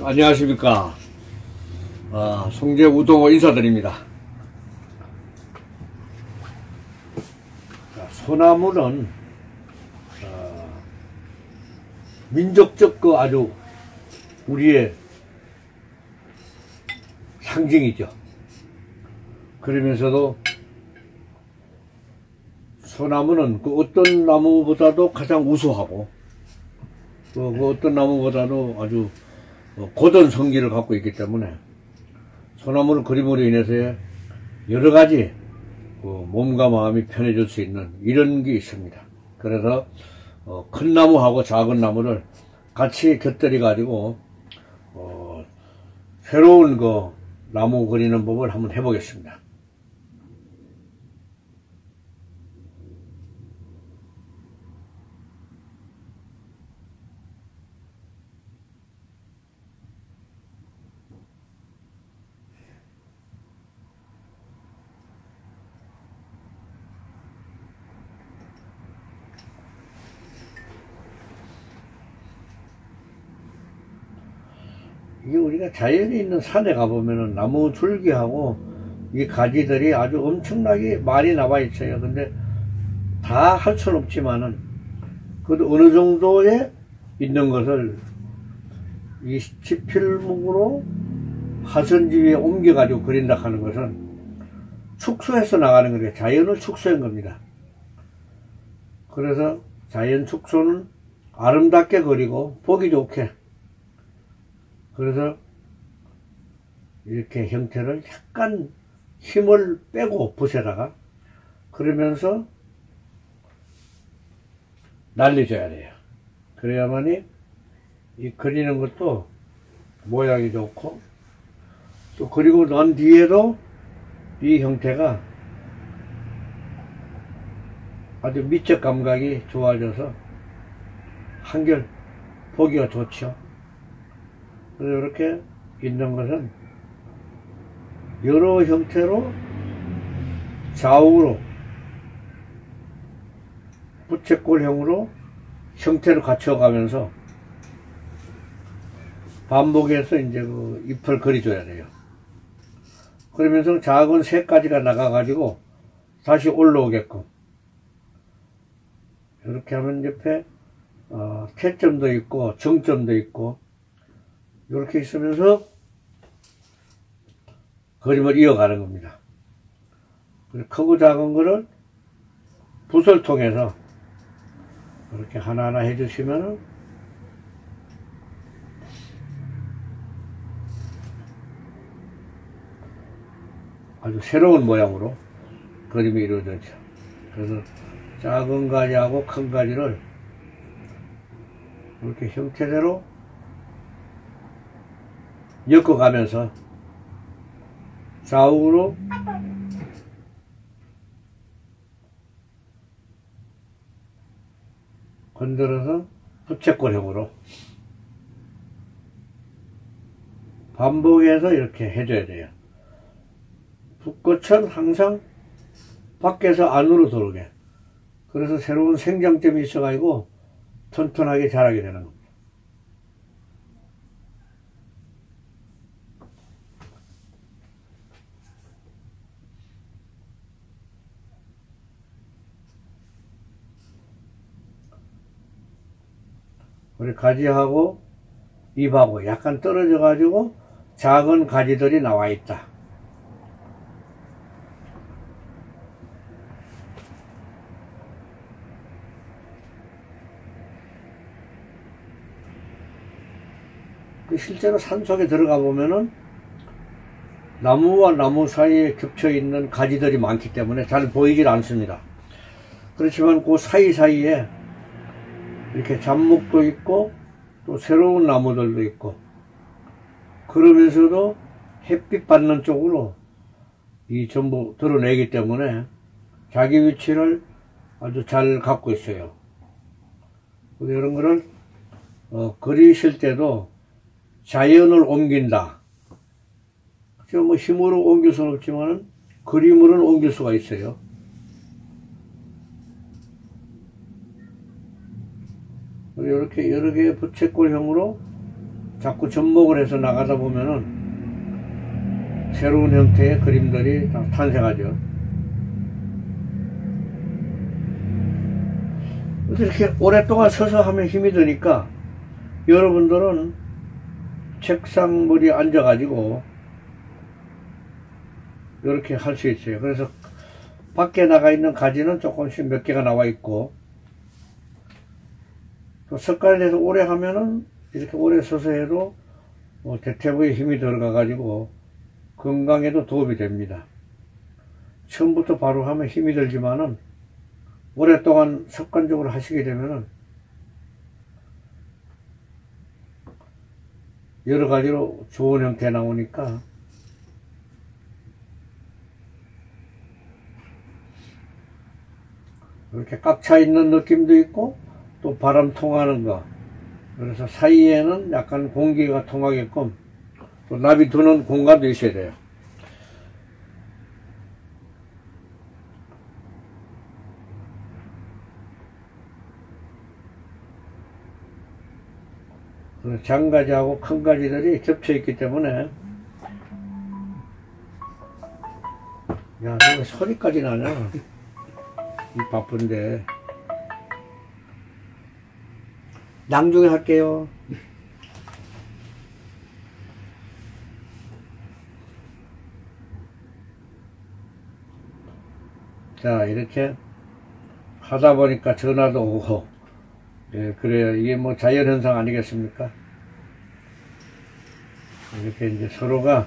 안녕하십니까. 송재 우동호 인사드립니다. 소나무는 민족적 아주 우리의 상징이죠. 그러면서도 소나무는 그 어떤 나무보다도 가장 우수하고 그 어떤 나무보다도 아주 고든 성질을 갖고 있기 때문에 소나무를 그림으로 인해서 여러가지 몸과 마음이 편해질 수 있는 이런 게 있습니다. 그래서 큰 나무하고 작은 나무를 같이 곁들여 가지고 새로운 나무 그리는 법을 한번 해보겠습니다. 이게 우리가 자연에 있는 산에 가보면은 나무 줄기하고 이 가지들이 아주 엄청나게 많이 나와 있어요. 근데 다 할 수는 없지만은 그래도 어느 정도에 있는 것을 이 지필목으로 화선지 위에 옮겨 가지고 그린다 하는 것은 축소해서 나가는 거예요. 자연을 축소한 겁니다. 그래서 자연 축소는 아름답게 그리고 보기 좋게, 그래서 이렇게 형태를 약간 힘을 빼고 붓에다가 그러면서 날려줘야 돼요. 그래야만이 이 그리는 것도 모양이 좋고, 또 그리고 난 뒤에도 이 형태가 아주 미적 감각이 좋아져서 한결 보기가 좋죠. 그래서 이렇게 있는 것은 여러 형태로 좌우로 부채꼴형으로 형태를 갖춰가면서 반복해서 이제 그 잎을 그려줘야 돼요. 그러면서 작은 새까지가 나가가지고 다시 올라오게끔 이렇게 하면 옆에 태점도 있고 정점도 있고 이렇게 있으면서 그림을 이어가는 겁니다. 크고 작은 거를 붓을 통해서 이렇게 하나하나 해주시면 아주 새로운 모양으로 그림이 이루어지죠. 그래서 작은 가지하고 큰 가지를 이렇게 형태대로 엮어가면서 좌우로 건드려서 부채꼴형으로 반복해서 이렇게 해줘야 돼요. 붓꽃은 항상 밖에서 안으로 들어오게, 그래서 새로운 생장점이 있어가지고 튼튼하게 자라게 되는 겁니다. 우리 가지하고 잎하고 약간 떨어져 가지고 작은 가지들이 나와 있다. 실제로 산속에 들어가 보면은 나무와 나무 사이에 겹쳐 있는 가지들이 많기 때문에 잘 보이질 않습니다. 그렇지만 그 사이사이에 이렇게 잡목도 있고 또 새로운 나무들도 있고, 그러면서도 햇빛 받는 쪽으로 이 전부 드러내기 때문에 자기 위치를 아주 잘 갖고 있어요. 이런 거를 그리실 때도 자연을 옮긴다. 뭐 힘으로 옮길 수는 없지만 그림으로는 옮길 수가 있어요. 이렇게 여러 개의 부채꼴형으로 자꾸 접목을 해서 나가다 보면은 새로운 형태의 그림들이 탄생하죠. 이렇게 오랫동안 서서 하면 힘이 드니까 여러분들은 책상 머리에 앉아가지고 이렇게 할 수 있어요. 그래서 밖에 나가 있는 가지는 조금씩 몇 개가 나와 있고, 또 석간에서 오래 하면은 이렇게 오래 서서 해도 대퇴부에 힘이 들어가 가지고 건강에도 도움이 됩니다. 처음부터 바로 하면 힘이 들지만은 오랫동안 습관적으로 하시게 되면은 여러 가지로 좋은 형태 나오니까 이렇게 꽉 차 있는 느낌도 있고 또 바람 통하는 거, 그래서 사이에는 약간 공기가 통하게끔 또 나비 두는 공간도 있어야 돼요. 장가지하고 큰 가지들이 겹쳐 있기 때문에, 야, 너 소리까지 나냐? 이 바쁜데. 나중에 할게요. 자, 이렇게 하다 보니까 전화도 오고, 예, 그래요. 이게 뭐 자연현상 아니겠습니까? 이렇게 이제 서로가,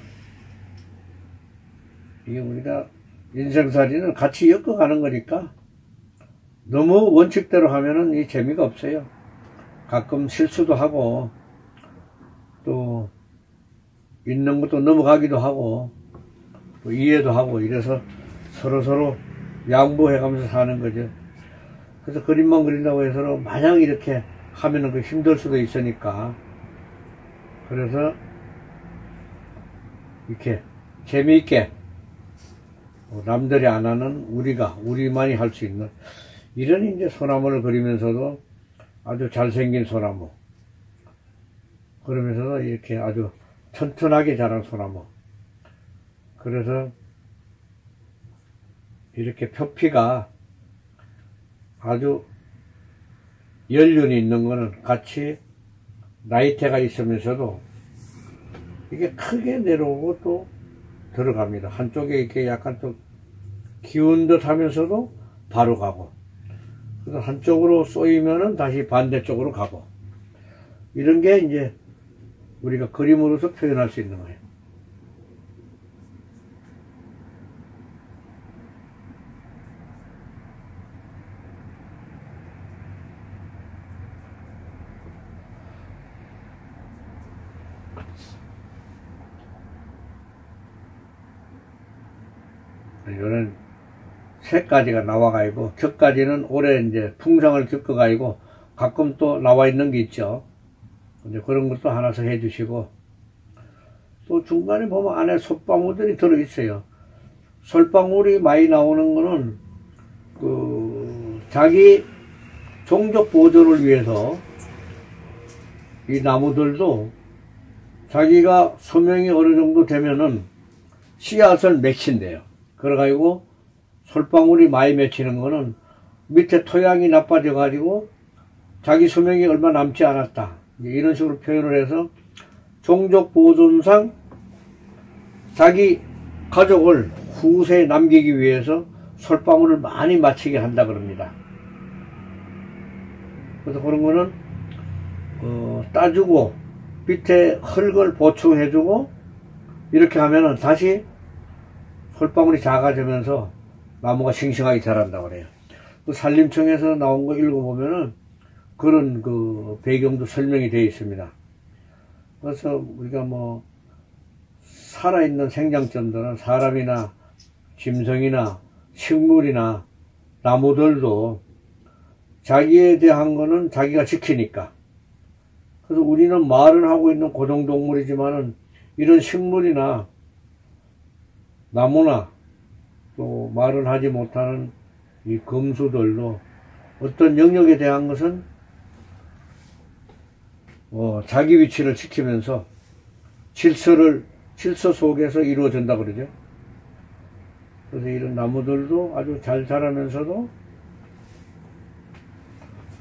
이게 우리가 인생살이는 같이 엮어가는 거니까 너무 원칙대로 하면은 이 재미가 없어요. 가끔 실수도 하고, 또 있는 것도 넘어가기도 하고, 또 이해도 하고, 이래서 서로서로 양보해가면서 사는 거죠. 그래서 그림만 그린다고 해서 마냥 이렇게 하면은 그 힘들 수도 있으니까, 그래서 이렇게 재미있게 남들이 안 하는 우리만이 할 수 있는 이런 이제 소나무를 그리면서도 아주 잘생긴 소나무, 그러면서도 이렇게 아주 튼튼하게 자란 소나무, 그래서 이렇게 표피가 아주 연륜이 있는 거는 같이 나이테가 있으면서도 이게 크게 내려오고 또 들어갑니다. 한쪽에 이렇게 약간 또 기운 듯 하면서도 바로 가고, 그래서 한쪽으로 쏘이면은 다시 반대쪽으로 가고, 이런 게 이제 우리가 그림으로서 표현할 수 있는 거예요. 이거는 새까지가 나와가지고, 격까지는 올해 이제 풍성을 겪어가지고 가끔 또 나와 있는 게 있죠. 이제 그런 것도 하나씩 해주시고, 또 중간에 보면 안에 솔방울들이 들어있어요. 솔방울이 많이 나오는 거는 자기 종족 보존을 위해서 이 나무들도 자기가 수명이 어느 정도 되면은 씨앗을 맺힌대요. 그래가지고 솔방울이 많이 맺히는 거는 밑에 토양이 나빠져 가지고 자기 수명이 얼마 남지 않았다, 이런 식으로 표현을 해서 종족 보존상 자기 가족을 후세에 남기기 위해서 솔방울을 많이 맞히게 한다 그럽니다. 그래서 그런 거는 따주고 밑에 흙을 보충해주고 이렇게 하면은 다시 솔방울이 작아지면서 나무가 싱싱하게 자란다고 그래요. 그 산림청에서 나온 거 읽어보면은 그런 그 배경도 설명이 되어 있습니다. 그래서 우리가 뭐 살아있는 생장점들은 사람이나 짐승이나 식물이나 나무들도 자기에 대한 거는 자기가 지키니까, 그래서 우리는 말은 하고 있는 고정동물이지만은 이런 식물이나 나무나 또 말은 하지 못하는 이 금수들도 어떤 영역에 대한 것은 자기 위치를 지키면서 질서 속에서 이루어진다 그러죠. 그래서 이런 나무들도 아주 잘 자라면서도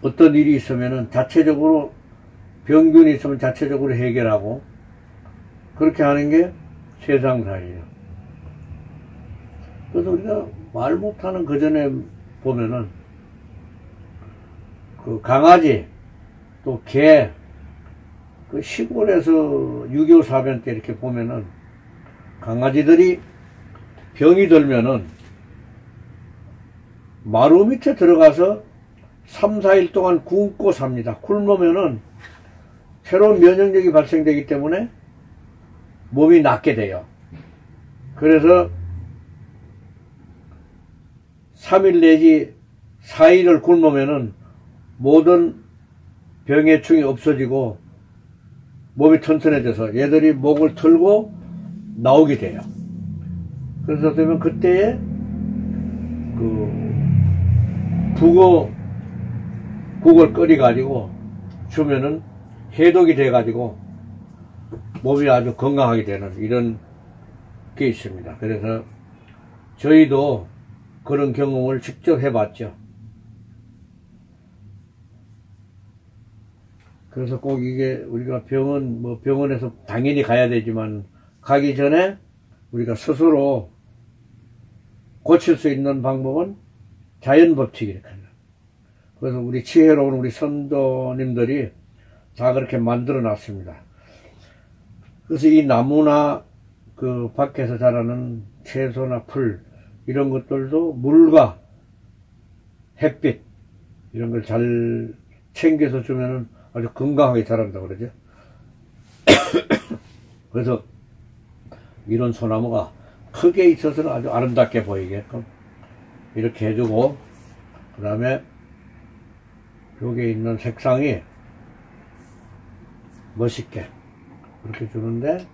어떤 일이 있으면은 자체적으로 병균이 있으면 자체적으로 해결하고 그렇게 하는 게 세상사예요. 그래서 우리가 말 못하는 그 전에 보면은 그 강아지 또 개 그 시골에서 6.25 사변 때 이렇게 보면은 강아지들이 병이 들면은 마루 밑에 들어가서 3, 4일 동안 굶고 삽니다. 굶으면은 새로운 면역력이 발생되기 때문에 몸이 낫게 돼요. 그래서 3일 내지 4일을 굶으면은 모든 병해충이 없어지고 몸이 튼튼해져서 얘들이 목을 틀고 나오게 돼요. 그래서 되면 그때에 국을 끓여가지고 주면은 해독이 돼가지고 몸이 아주 건강하게 되는 이런 게 있습니다. 그래서 저희도 그런 경험을 직접 해봤죠. 그래서 꼭 이게 우리가 병원에서 당연히 가야 되지만 가기 전에 우리가 스스로 고칠 수 있는 방법은 자연법칙이렇게 합니다. 그래서 우리 지혜로운 우리 선도님들이 다 그렇게 만들어 놨습니다. 그래서 이 나무나 그 밖에서 자라는 채소나 풀 이런 것들도 물과 햇빛 이런 걸 잘 챙겨서 주면은 아주 건강하게 자란다 그러죠. 그래서 이런 소나무가 크게 있어서는 아주 아름답게 보이게끔 이렇게 해주고, 그 다음에 여기에 있는 색상이 멋있게 이렇게 주는데,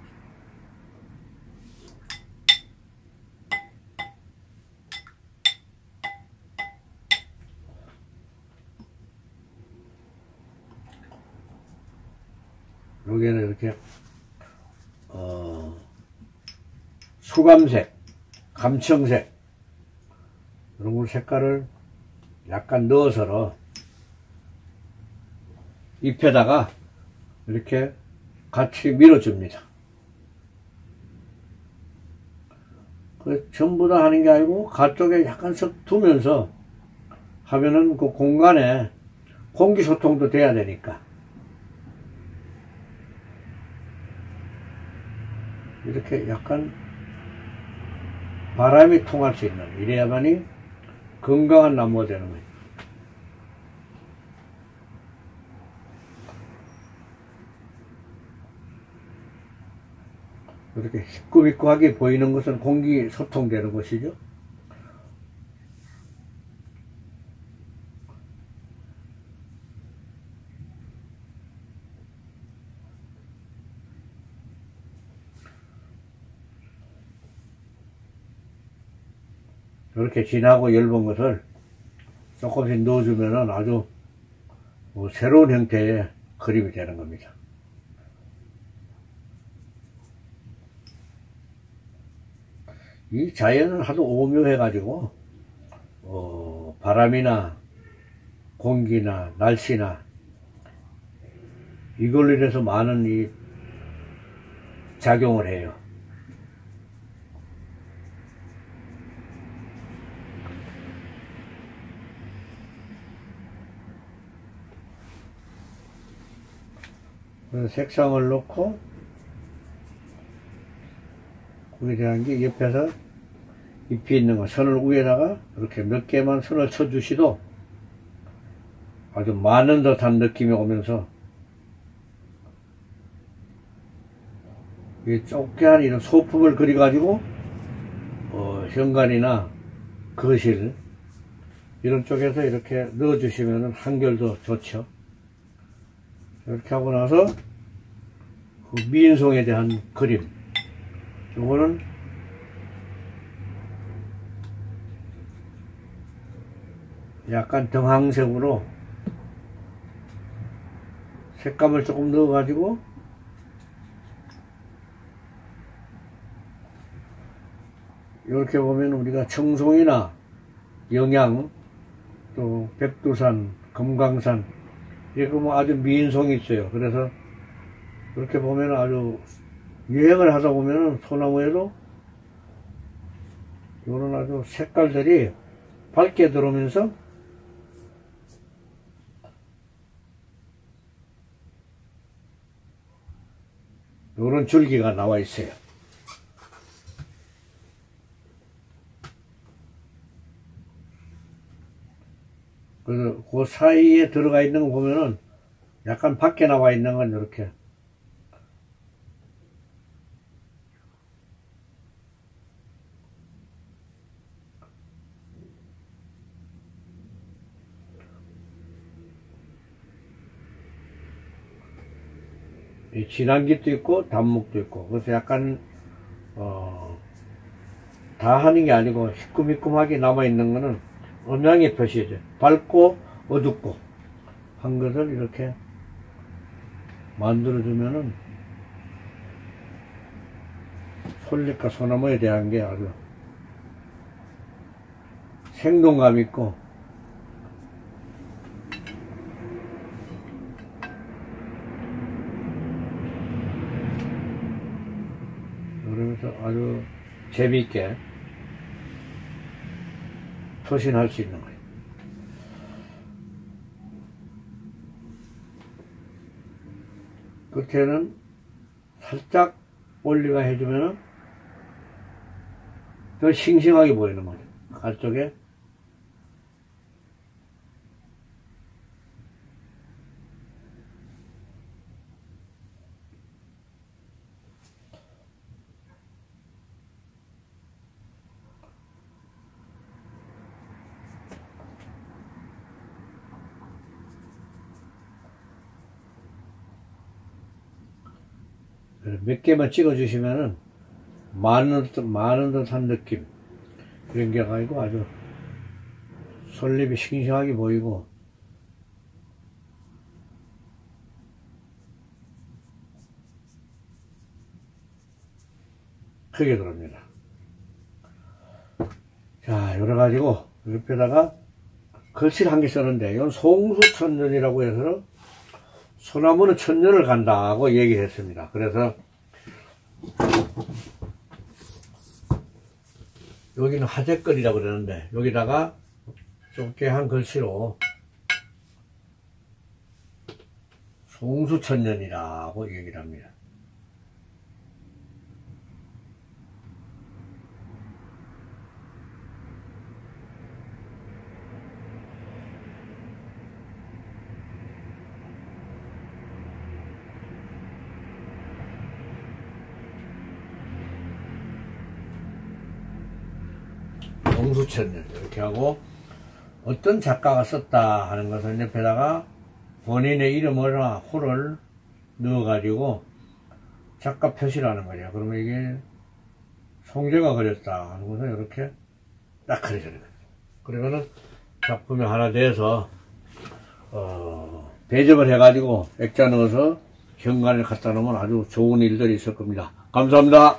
여기에는 이렇게 수감색, 감청색 이런 걸 색깔을 약간 넣어서 잎에다가 이렇게 같이 밀어줍니다. 그 전부 다 하는 게 아니고 가쪽에 약간씩 두면서 하면은 그 공간에 공기 소통도 돼야 되니까 이렇게 약간 바람이 통할 수 있는, 이래야만이 건강한 나무가 되는 거예요. 이렇게 시끄럽게 보이는 것은 공기 소통되는 것이죠. 이렇게 진하고 엷은 것을 조금씩 넣어주면은 아주 새로운 형태의 그림이 되는 겁니다. 이 자연은 하도 오묘해가지고 바람이나 공기나 날씨나 이걸로 인해서 많은 이 작용을 해요. 색상을 넣고 거기에 대한 게 옆에서 잎이 있는 거 선을 위에다가 이렇게 몇 개만 선을 쳐주시도 아주 많은 듯한 느낌이 오면서 이 좁게한 이런 소품을 그려가지고 현관이나 거실 이런 쪽에서 이렇게 넣어주시면 한결 더 좋죠. 이렇게 하고 나서 그 미인송에 대한 그림, 요거는 약간 등황색으로 색감을 조금 넣어 가지고 이렇게 보면 우리가 청송이나 영양 또 백두산, 금강산 이렇게 뭐 아주 미인송이 있어요. 그래서 이렇게 보면 아주 유행을 하다 보면은 소나무에도 이런 아주 색깔들이 밝게 들어오면서 이런 줄기가 나와 있어요. 그래서 그 사이에 들어가 있는 거 보면은 약간 밖에 나와 있는 건 이렇게 진한깃도 있고 단목도 있고 그래서 약간 다 하는 게 아니고 희끔희끔하게 남아있는 거는 음양의 표시죠. 밝고 어둡고 한 것을 이렇게 만들어주면은 솔잎과 소나무에 대한 게 아주 생동감 있고 그러면서 아주 재미있게 표신할 수 있는 거예요. 끝에는 살짝 올리가 해주면은 더 싱싱하게 보이는 거죠. 가쪽에 몇 개만 찍어 주시면은 많은 듯한 느낌 그런 게 아니고 아주 솔잎이 싱싱하게 보이고 크게 들어옵니다. 자, 요래가지고 옆에다가 글씨를 한 개 썼는데 이건 송수천년이라고 해서 소나무는 천년을 간다고 얘기를 했습니다. 그래서 여기는 화재거리라고 그러는데 여기다가 좁게 한 글씨로 송수천년이라고 얘기를 합니다. 송수천년 이렇게 하고 어떤 작가가 썼다 하는 것은 옆에다가 본인의 이름이나 호를 넣어 가지고 작가 표시를 하는 거죠. 그러면 이게 송재가 그렸다 하는 것은 이렇게 딱 그려져요. 그러면은 작품이 하나 돼서 배접을 해 가지고 액자 넣어서 현관에 갖다 놓으면 아주 좋은 일들이 있을 겁니다. 감사합니다.